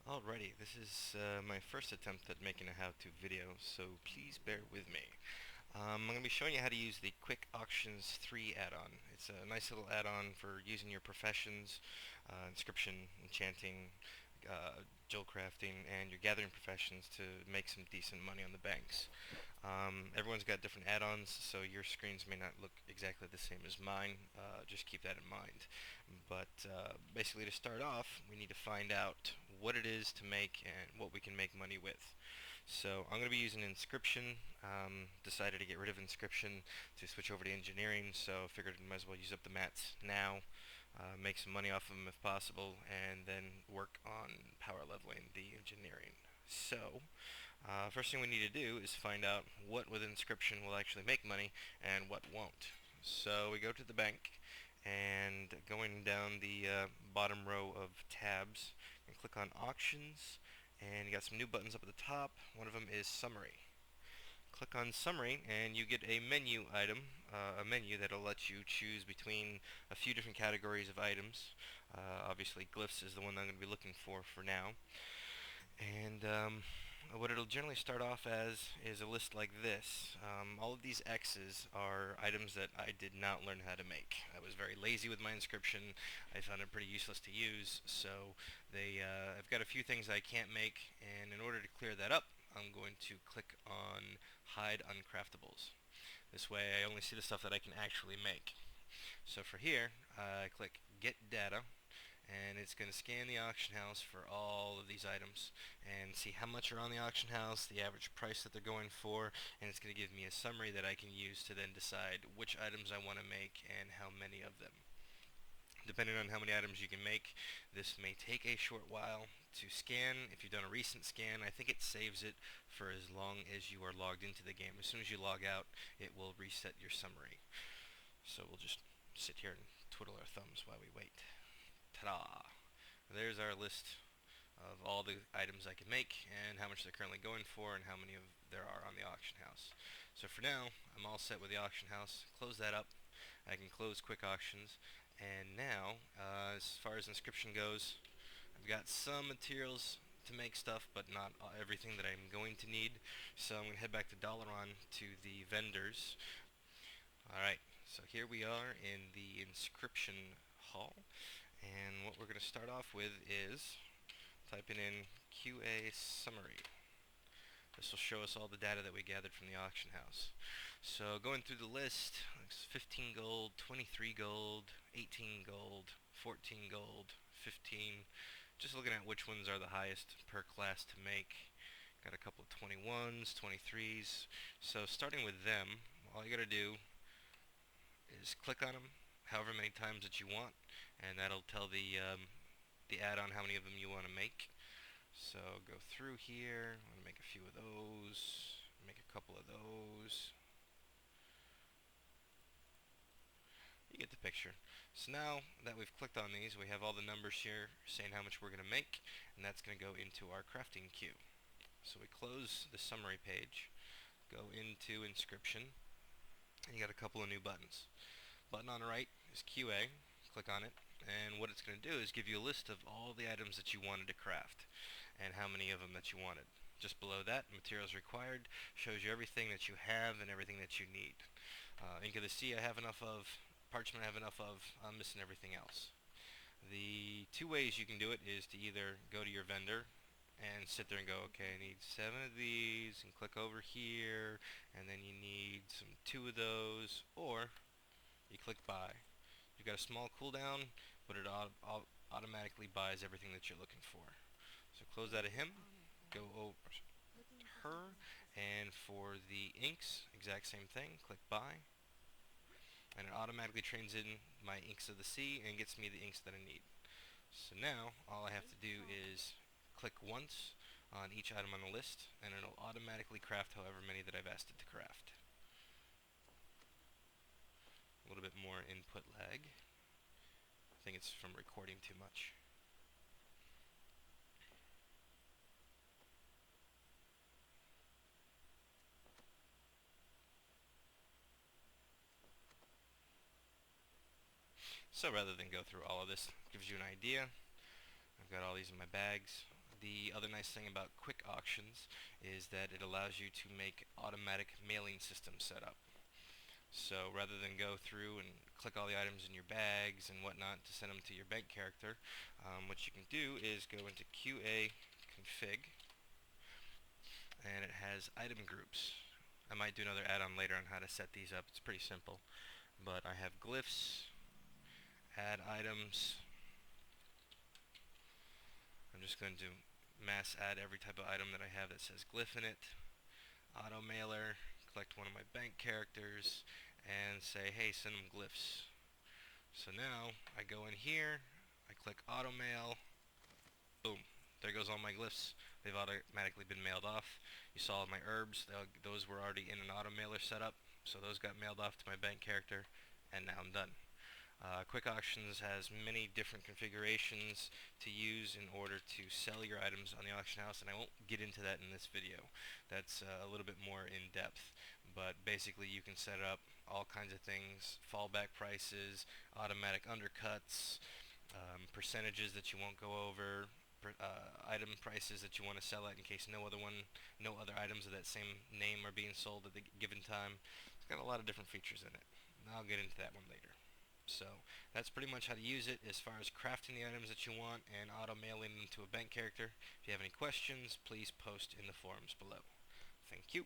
Alrighty, this is my first attempt at making a how-to video, so please bear with me. I'm going to be showing you how to use the Quick Auctions 3 add-on. It's a nice little add-on for using your professions, inscription, enchanting, jewel crafting, and your gathering professions to make some decent money on the banks. Everyone's got different add-ons, so your screens may not look exactly the same as mine. Just keep that in mind. But basically, to start off, we need to find out what it is to make and what we can make money with. So I'm going to be using inscription. Decided to get rid of inscription to switch over to engineering, so figured I might as well use up the mats now, make some money off of them if possible, and then work on power leveling the engineering. So, first thing we need to do is find out what with inscription will actually make money and what won't. So we go to the bank, and going down the bottom row of tabs, and click on auctions, and you got some new buttons up at the top. One of them is summary. Click on summary and you get a menu item, a menu that'll let you choose between a few different categories of items. Obviously glyphs is the one I'm going to be looking for now. And what it'll generally start off as is a list like this. All of these X's are items that I did not learn how to make. I was very lazy with my inscription. I found it pretty useless to use, so I've got a few things I can't make, and in order to clear that up, I'm going to click on Hide Uncraftables. This way I only see the stuff that I can actually make. So for here, I click Get Data, and it's going to scan the auction house for all of these items and see how much are on the auction house, the average price that they're going for, and it's going to give me a summary that I can use to then decide which items I want to make and how many of them. Depending on how many items you can make, this may take a short while to scan. If you've done a recent scan, I think it saves it for as long as you are logged into the game. As soon as you log out, it will reset your summary. So we'll just sit here and twiddle our thumbs while we wait. Ta-da! There's our list of all the items I can make and how much they're currently going for and how many of there are on the auction house. So for now, I'm all set with the auction house. Close that up. I can close quick auctions. And now, as far as inscription goes, I've got some materials to make stuff, but not everything that I'm going to need. So I'm going to head back to Dalaran to the vendors. Alright, so here we are in the inscription hall. And what we're going to start off with is typing in QA summary. This will show us all the data that we gathered from the auction house. So going through the list, it's 15 gold, 23 gold, 18 gold, 14 gold, 15. Just looking at which ones are the highest per class to make. Got a couple of 21s, 23s. So starting with them, all you gotta do is click on them however many times that you want, and that'll tell the add-on how many of them you want to make. So go through here. I'm going to make a few of those, make a couple of those. You get the picture. So now that we've clicked on these, we have all the numbers here saying how much we're going to make, and that's going to go into our crafting queue. So we close the summary page, go into inscription, and you got a couple of new buttons. Button on the right is QA. Click on it, and what it's going to do is give you a list of all the items that you wanted to craft and how many of them that you wanted. Just below that, materials required, shows you everything that you have and everything that you need. Ink of the Sea I have enough of, parchment I have enough of, I'm missing everything else. The two ways you can do it is to either go to your vendor and sit there and go, okay, I need 7 of these, and click over here, and then you need some 2 of those, or you click buy. You've got a small cooldown, but it automatically buys everything that you're looking for. So close out of him, go over to her, and for the inks, exact same thing, click buy, and it automatically trains in my inks of the sea and gets me the inks that I need. So now, all I have to do is click once on each item on the list, and it'll automatically craft however many that I've asked it to craft. A little bit more input lag. I think it's from recording too much. So rather than go through all of this, it gives you an idea. I've got all these in my bags. The other nice thing about quick auctions is that it allows you to make automatic mailing system setup. So rather than go through and click all the items in your bags and whatnot to send them to your bank character, what you can do is go into QA config, and it has item groups. I might do another add-on later on how to set these up. It's pretty simple. But I have glyphs, add items. I'm just going to mass add every type of item that I have that says glyph in it. Auto mailer, collect one of my bank characters, and say, hey, send them glyphs. So now I go in here, I click auto mail, boom, there goes all my glyphs. They've automatically been mailed off. You saw my herbs, those were already in an auto mailer setup, so those got mailed off to my bank character, and now I'm done. Quick Auctions has many different configurations to use in order to sell your items on the auction house, and I won't get into that in this video. That's a little bit more in depth, but basically you can set up all kinds of things: fallback prices, automatic undercuts, percentages that you won't go over, item prices that you want to sell at in case no other items of that same name are being sold at the given time. It's got a lot of different features in it. I'll get into that one later. So that's pretty much how to use it as far as crafting the items that you want and auto mailing them to a bank character. If you have any questions, please post in the forums below. Thank you.